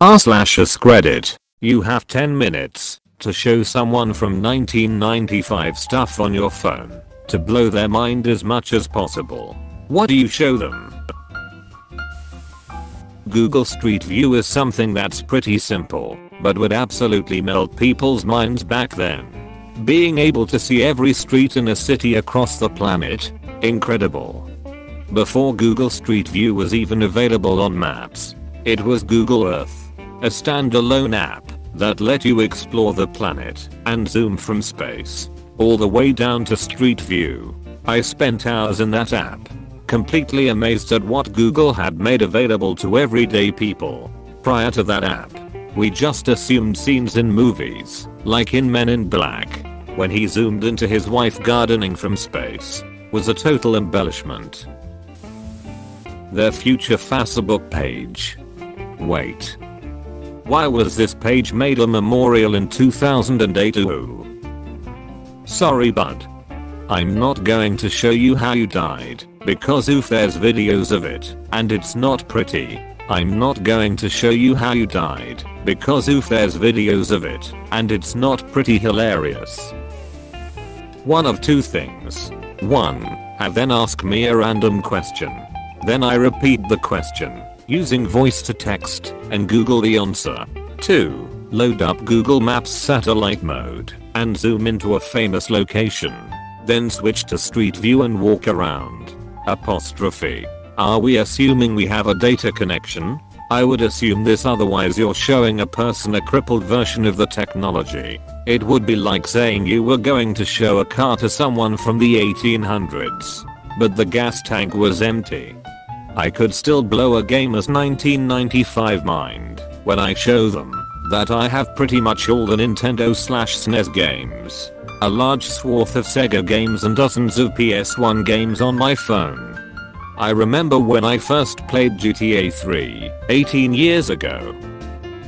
r/AskReddit. You have 10 minutes to show someone from 1995 stuff on your phone to blow their mind as much as possible. What do you show them? Google Street View is something that's pretty simple, but would absolutely melt people's minds back then. Being able to see every street in a city across the planet, incredible. Before Google Street View was even available on maps, it was Google Earth, a standalone app that let you explore the planet and zoom from space all the way down to Street View. I spent hours in that app, completely amazed at what Google had made available to everyday people. Prior to that app, we just assumed scenes in movies, like in Men in Black, when he zoomed into his wife gardening from space, was a total embellishment. Their future Facebook page. Wait. Why was this page made a memorial in 2008? Ooh. Sorry bud. I'm not going to show you how you died, because oof, there's videos of it, and it's not pretty. I'm not going to show you how you died, because oof, there's videos of it, and it's not pretty hilarious. One of two things. 1. Have then ask me a random question. Then I repeat the question, using voice to text, and Google the answer. 2. Load up Google Maps satellite mode, and zoom into a famous location. Then switch to Street View and walk around. Apostrophe. Are we assuming we have a data connection? I would assume this, otherwise you're showing a person a crippled version of the technology. It would be like saying you were going to show a car to someone from the 1800s, but the gas tank was empty. I could still blow a gamer's 1995 mind when I show them that I have pretty much all the Nintendo/SNES games, a large swath of Sega games and dozens of PS1 games on my phone. I remember when I first played GTA 3, 18 years ago.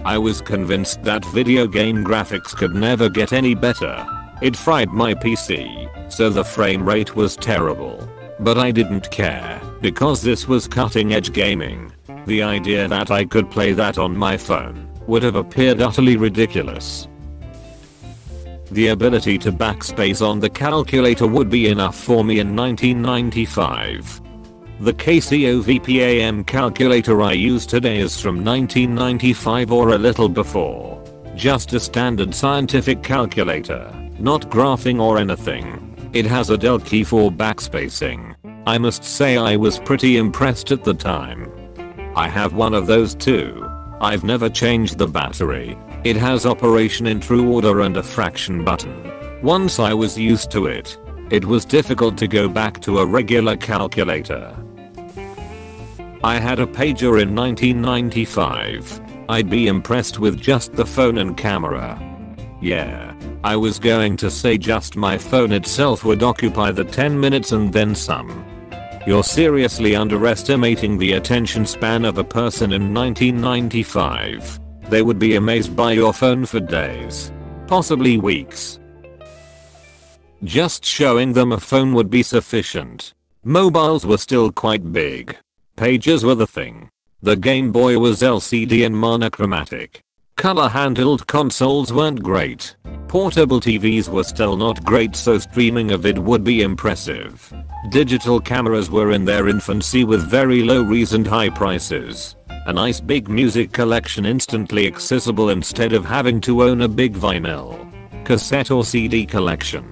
I was convinced that video game graphics could never get any better. It fried my PC, so the frame rate was terrible. But I didn't care, because this was cutting edge gaming. The idea that I could play that on my phone would have appeared utterly ridiculous. The ability to backspace on the calculator would be enough for me in 1995. The KCOVPAM calculator I use today is from 1995 or a little before. Just a standard scientific calculator, not graphing or anything. It has a del key for backspacing. I must say I was pretty impressed at the time. I have one of those too. I've never changed the battery. It has operation in true order and a fraction button. Once I was used to it, it was difficult to go back to a regular calculator. I had a pager in 1995. I'd be impressed with just the phone and camera. Yeah, I was going to say just my phone itself would occupy the 10 minutes and then some. You're seriously underestimating the attention span of a person in 1995. They would be amazed by your phone for days, possibly weeks. Just showing them a phone would be sufficient. Mobiles were still quite big. Pagers were the thing. The Game Boy was LCD and monochromatic. Color handheld consoles weren't great. Portable TVs were still not great, so streaming a vid would be impressive. Digital cameras were in their infancy with very low res and high prices. A nice big music collection instantly accessible instead of having to own a big vinyl, cassette or CD collection.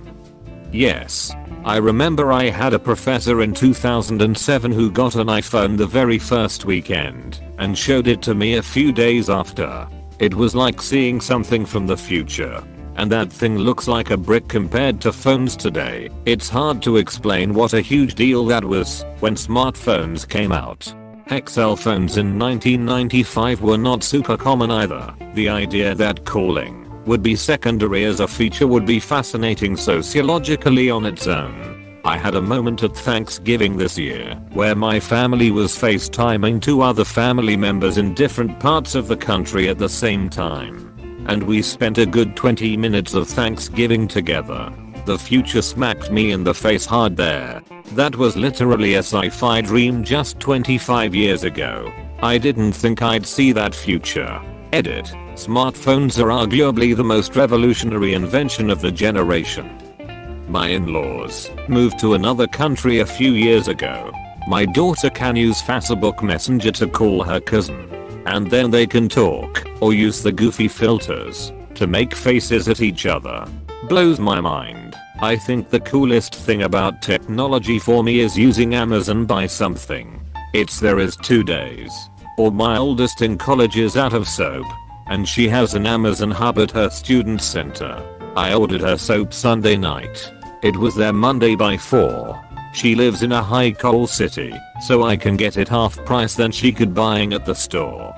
Yes, I remember I had a professor in 2007 who got an iPhone the very first weekend and showed it to me a few days after. It was like seeing something from the future. And that thing looks like a brick compared to phones today. It's hard to explain what a huge deal that was when smartphones came out. Heck, cell phones in 1995 were not super common either. The idea that calling would be secondary as a feature would be fascinating sociologically on its own. I had a moment at Thanksgiving this year where my family was FaceTiming two other family members in different parts of the country at the same time. And we spent a good 20 minutes of Thanksgiving together. The future smacked me in the face hard there. That was literally a sci-fi dream just 25 years ago. I didn't think I'd see that future. Edit. Smartphones are arguably the most revolutionary invention of the generation. My in-laws moved to another country a few years ago. My daughter can use Facebook Messenger to call her cousin. And then they can talk, or use the goofy filters, to make faces at each other. Blows my mind. I think the coolest thing about technology for me is using Amazon Buy Something. It's there is 2 days. Or my oldest in college is out of soap. And she has an Amazon hub at her student center. I ordered her soap Sunday night. It was there Monday by 4. She lives in a high coal city, so I can get it half price than she could buying at the store.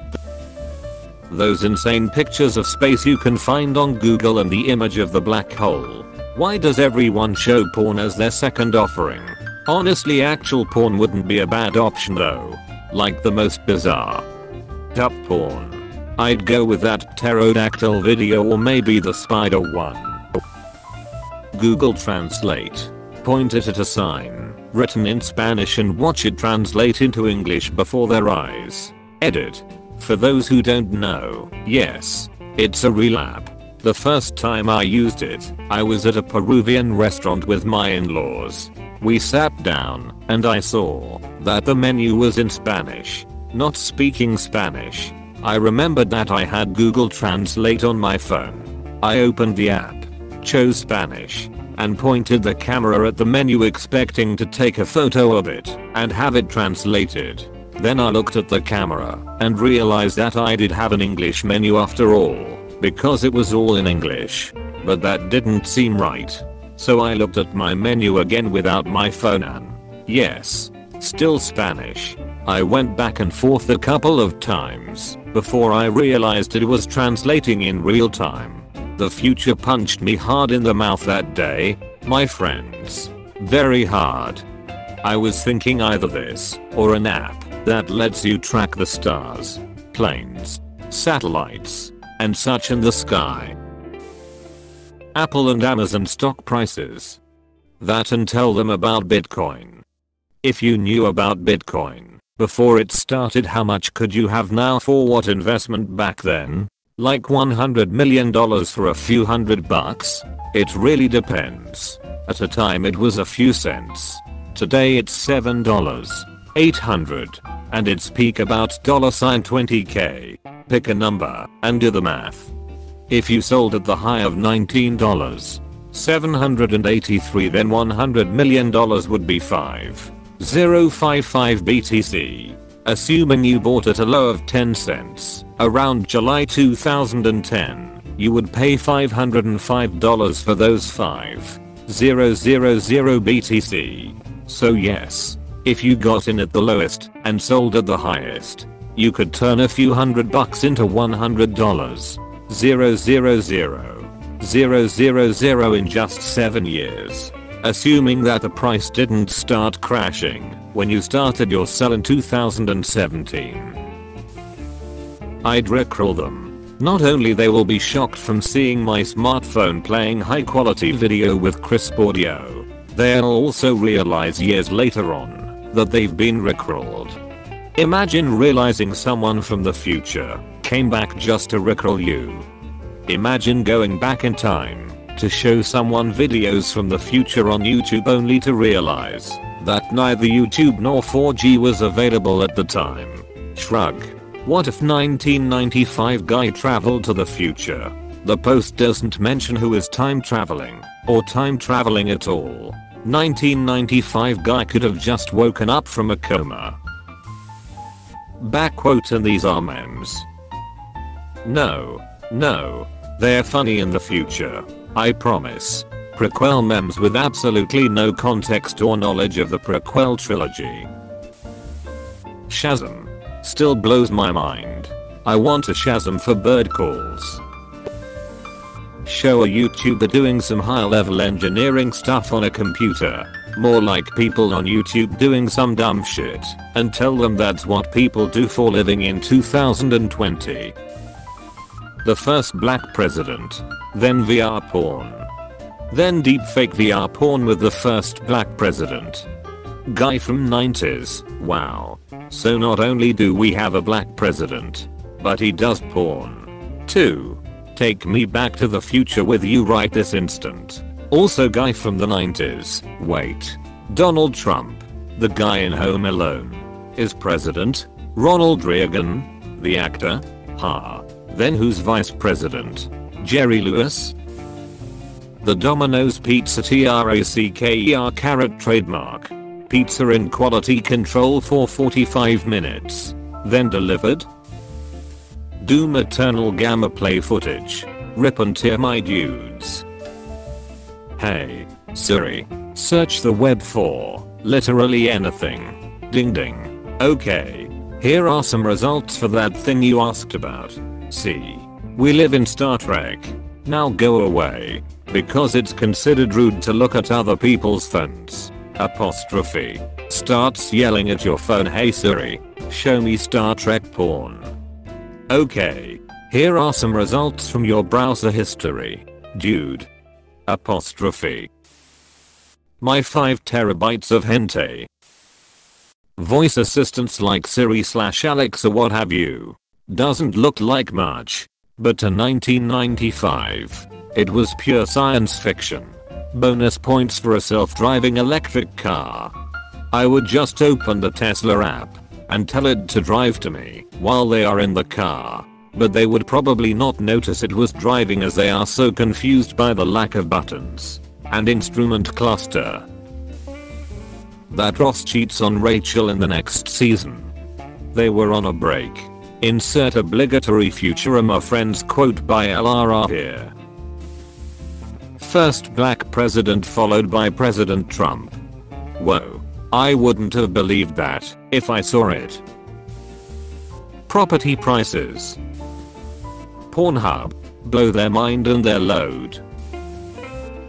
Those insane pictures of space you can find on Google and the image of the black hole. Why does everyone show porn as their second offering? Honestly, actual porn wouldn't be a bad option though. Like the most bizarre up porn. I'd go with that pterodactyl video or maybe the spider one. Google Translate. Point it at a sign written in Spanish and watch it translate into English before their eyes. Edit. For those who don't know, yes, it's a real app. The first time I used it, I was at a Peruvian restaurant with my in-laws. We sat down, and I saw that the menu was in Spanish. Not speaking Spanish. I remembered that I had Google Translate on my phone. I opened the app, chose Spanish, and pointed the camera at the menu expecting to take a photo of it and have it translated. Then I looked at the camera and realized that I did have an English menu after all, because it was all in English. But that didn't seem right. So I looked at my menu again without my phone and yes, still Spanish. I went back and forth a couple of times before I realized it was translating in real time. The future punched me hard in the mouth that day, my friends. Very hard. I was thinking either this or an app that lets you track the stars, planes, satellites, and such in the sky. Apple and Amazon stock prices. That and tell them about Bitcoin. If you knew about Bitcoin before it started, how much could you have now for what investment back then? Like $100 million for a few $100? It really depends. At a time it was a few cents. Today it's $7, $800, and its peak about $20k. Pick a number and do the math. If you sold at the high of $19.783, then $100 million would be 5,055 BTC. Assuming you bought at a low of 10 cents around July 2010, you would pay $505 for those 5,000 BTC. So yes, if you got in at the lowest and sold at the highest, you could turn a few $100 into $100. 000 in just 7 years. Assuming that the price didn't start crashing when you started your sell in 2017. I'd rickroll them. Not only they will be shocked from seeing my smartphone playing high quality video with crisp audio, they'll also realize years later on that they've been rickrolled. Imagine realizing someone from the future came back just to rickroll you. Imagine going back in time to show someone videos from the future on YouTube only to realize that neither YouTube nor 4G was available at the time. Shrug. What if 1995 guy traveled to the future? The post doesn't mention who is time traveling or time traveling at all. 1995 guy could have just woken up from a coma. Back quote, and these are memes. No, they're funny in the future. I promise. Prequel memes with absolutely no context or knowledge of the prequel trilogy. Shazam. Still blows my mind. I want a Shazam for bird calls. Show a YouTuber doing some high level engineering stuff on a computer. More like people on YouTube doing some dumb shit, and tell them that's what people do for living in 2020. The first black president. Then VR porn. Then deepfake VR porn with the first black president. Guy from 90s. Wow. So not only do we have a black president, but he does porn. 2. Take me back to the future with you right this instant. Also guy from the 90s. Wait. Donald Trump, the guy in Home Alone, is president? Ronald Reagan, the actor? Ha. Then who's vice president? Jerry Lewis? The Domino's Pizza TRACKER carrot trademark. Pizza in quality control for 45 minutes. Then delivered? Doom Eternal Gamma play footage. Rip and tear my dudes. Hey, Siri, search the web for literally anything. Ding ding. Okay, here are some results for that thing you asked about. See, we live in Star Trek. Now go away, because it's considered rude to look at other people's phones. Apostrophe. Starts yelling at your phone, hey Siri, show me Star Trek porn. Okay, here are some results from your browser history. Dude. Apostrophe. My 5 terabytes of hentai. Voice assistants like Siri/Alexa what have you. Doesn't look like much. But in 1995, it was pure science fiction. Bonus points for a self-driving electric car. I would just open the Tesla app and tell it to drive to me while they are in the car. But they would probably not notice it was driving as they are so confused by the lack of buttons and instrument cluster. That Ross cheats on Rachel in the next season. They were on a break. Insert obligatory Futurama Friends quote by LRR here. First black president followed by President Trump. Whoa. I wouldn't have believed that if I saw it. Property prices. Pornhub. Blow their mind and their load.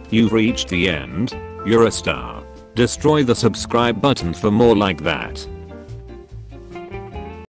You've reached the end. You're a star. Destroy the subscribe button for more like that.